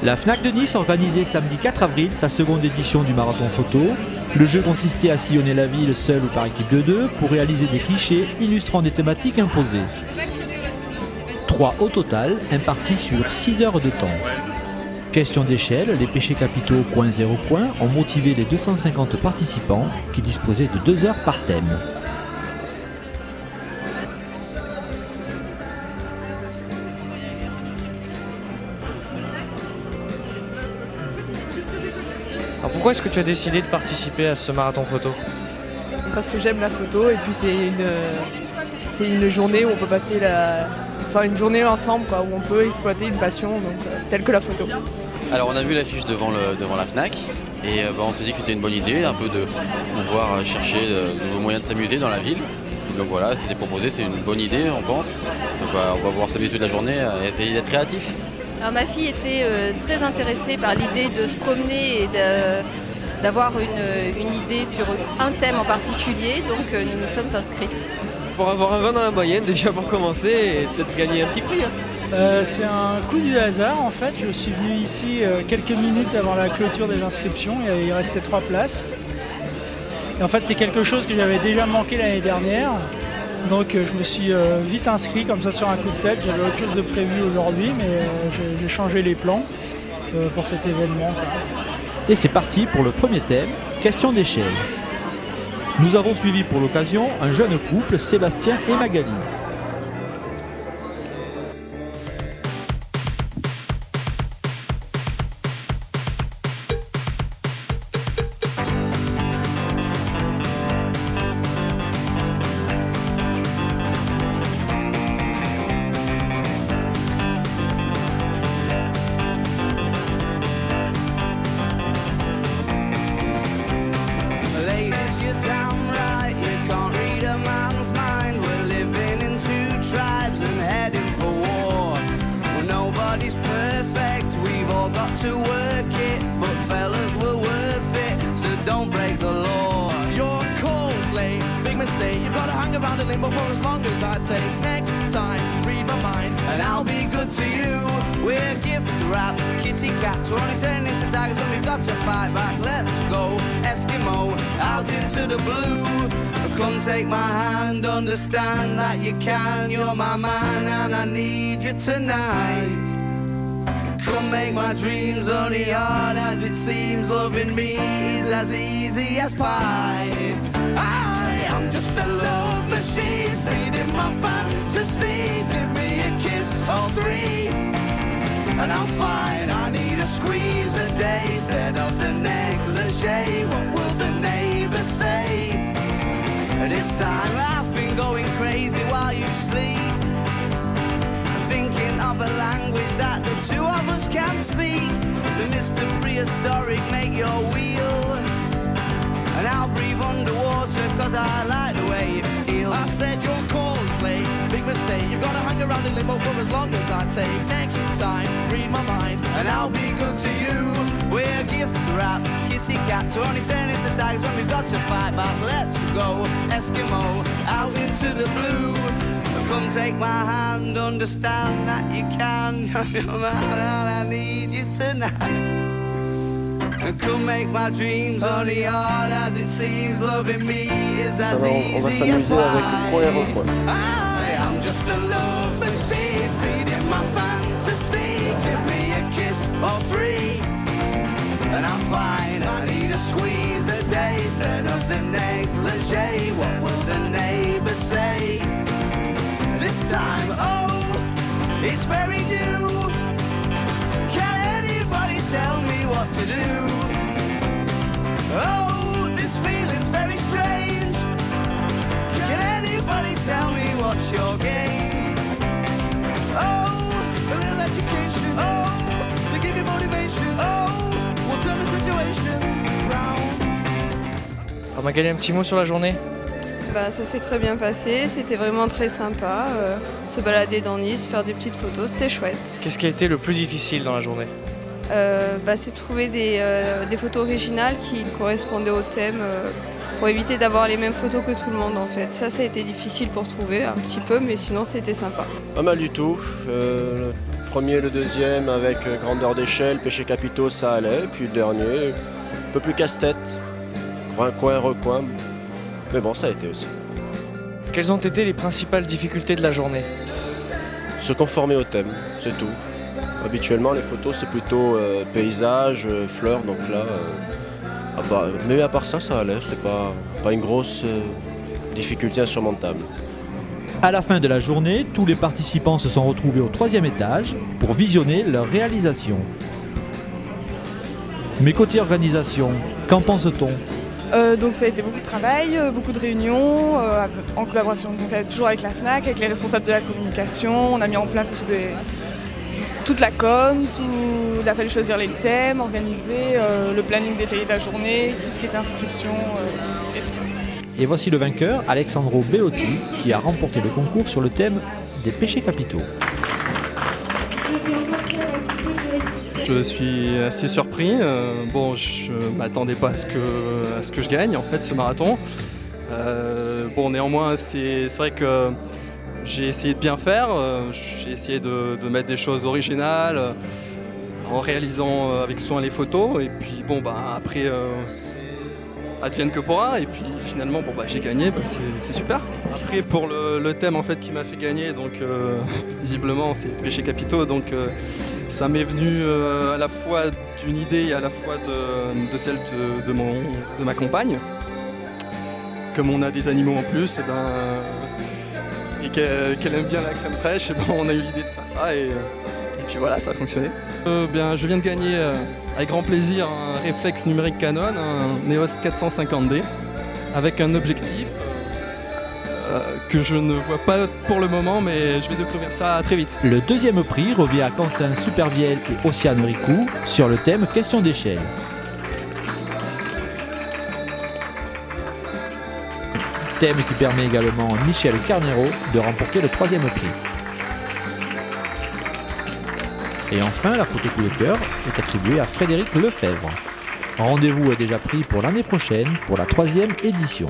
La FNAC de Nice organisait samedi 4 avril sa seconde édition du marathon photo. Le jeu consistait à sillonner la ville seul ou par équipe de 2 pour réaliser des clichés illustrant des thématiques imposées. 3 au total, impartis sur 6 heures de temps. Question d'échelle, les péchés capitaux coin 0 coin ont motivé les 250 participants qui disposaient de 2 heures par thème. Alors pourquoi est-ce que tu as décidé de participer à ce marathon photo? Parce que j'aime la photo et puis c'est une journée où on peut passer une journée ensemble quoi, où on peut exploiter une passion telle que la photo. Alors on a vu l'affiche devant la FNAC et on s'est dit que c'était une bonne idée, un peu de pouvoir chercher de nouveaux moyens de s'amuser dans la ville. Donc voilà, c'était proposé, c'est une bonne idée on pense. Donc on va pouvoir s'amuser toute la journée et essayer d'être créatif. Alors ma fille était très intéressée par l'idée de se promener et d'avoir une idée sur un thème en particulier, donc nous nous sommes inscrites. Pour avoir un 20 dans la moyenne déjà pour commencer et peut-être gagner un petit prix. C'est un coup du hasard en fait, je suis venu ici quelques minutes avant la clôture des inscriptions, il restait 3 places. Et en fait c'est quelque chose que j'avais déjà manqué l'année dernière, donc je me suis vite inscrit comme ça sur un coup de tête, j'avais autre chose de prévu aujourd'hui mais j'ai changé les plans pour cet événement. Et c'est parti pour le premier thème, question d'échelle. Nous avons suivi pour l'occasion un jeune couple, Sébastien et Magali. To work it, but fellas were worth it, so don't break the law. You're cold, late, big mistake. You've got to hang around in limbo for as long as I take. Next time, read my mind, and I'll be good to you. We're gift wrapped, kitty cats. We're only turning into tigers when we've got to fight back. Let's go, Eskimo, out into the blue. Come take my hand, understand that you can. You're my man, and I need you tonight. Come make my dreams only hard as it seems. Loving me is as easy as pie. I am just a love machine, feeding my fantasy. Give me a kiss or 3 and I'm fine. I need a squeeze a day instead of the negligee. What will the neighbors say? This time I've been going crazy while you sleep, thinking of a language that the two of us can speak. So Mr. Prehistoric, make your wheel, and I'll breathe underwater cause I like the way you feel. I said you're cold, late, big mistake. You've got to hang around in limbo for as long as I take. Next time, read my mind, and I'll be good to you. We're gift wrapped, kitty cats. We're only turning into tigers when we've got to fight back. Let's go, Eskimo, out into the blue. Come take my hand, understand that you can. You're my man and I need you tonight. Come make my dreams only hard as it seems. Loving me is as easy as pie. I am just a love machine, feeding my fantasy. Give me a kiss or 3 and I'm fine. I need a squeeze a day instead of the negligee. What will the neighbors say? This time, oh, it's very new. Can anybody tell me what to do? Oh, this feeling's very strange. Can anybody tell me what's your game? Oh, a little education. Oh, to give you motivation. Oh, we'll turn the situation round. Alors Magali, un petit mot sur la journée? Ça s'est très bien passé, c'était vraiment très sympa. Se balader dans Nice, faire des petites photos, c'est chouette. Qu'est-ce qui a été le plus difficile dans la journée? C'est trouver des photos originales qui correspondaient au thème pour éviter d'avoir les mêmes photos que tout le monde en fait. Ça a été difficile pour trouver un petit peu, mais sinon c'était sympa. Pas mal du tout. Le premier, le deuxième avec grandeur d'échelle, péchés capitaux, ça allait. Puis le dernier, un peu plus casse-tête, coin, recoin. Mais bon, ça a été aussi. Quelles ont été les principales difficultés de la journée? Se conformer au thème, c'est tout. Habituellement, les photos, c'est plutôt paysage, fleurs, donc là... mais à part ça, ça allait. C'est pas une grosse difficulté insurmontable. À la fin de la journée, tous les participants se sont retrouvés au 3e étage pour visionner leur réalisation. Mais côté organisation, qu'en pense-t-on? Donc ça a été beaucoup de travail, beaucoup de réunions, en collaboration donc, toujours avec la FNAC, avec les responsables de la communication. On a mis en place toute la com, il a fallu choisir les thèmes, organiser le planning détaillé de la journée, tout ce qui était inscription et tout ça. Et voici le vainqueur, Alexandro Bellotti, qui a remporté le concours sur le thème des péchés capitaux. Je suis assez surpris. Bon, je ne m'attendais pas à ce que je gagne en fait ce marathon. Bon, néanmoins, c'est vrai que j'ai essayé de bien faire. J'ai essayé de mettre des choses originales en réalisant avec soin les photos. Et puis bon, après, advienne que pourra. Et puis finalement, bon, j'ai gagné. C'est super. Après, pour le thème en fait qui m'a fait gagner, donc visiblement, c'est péchés capitaux. Donc ça m'est venu à la fois d'une idée et à la fois de celle de ma compagne. Comme on a des animaux en plus, et qu'elle aime bien la crème fraîche, on a eu l'idée de faire ça et puis voilà, ça a fonctionné. Je viens de gagner avec grand plaisir un réflexe numérique Canon, un EOS 450D, avec un objectif que je ne vois pas pour le moment, mais je vais découvrir ça très vite. Le 2e prix revient à Quentin Supervielle et Océane Ricou sur le thème question d'échelle. Thème qui permet également à Michel Carnero de remporter le 3e prix. Et enfin, la photo coup de cœur est attribuée à Frédéric Lefebvre. Rendez-vous est déjà pris pour l'année prochaine pour la 3e édition.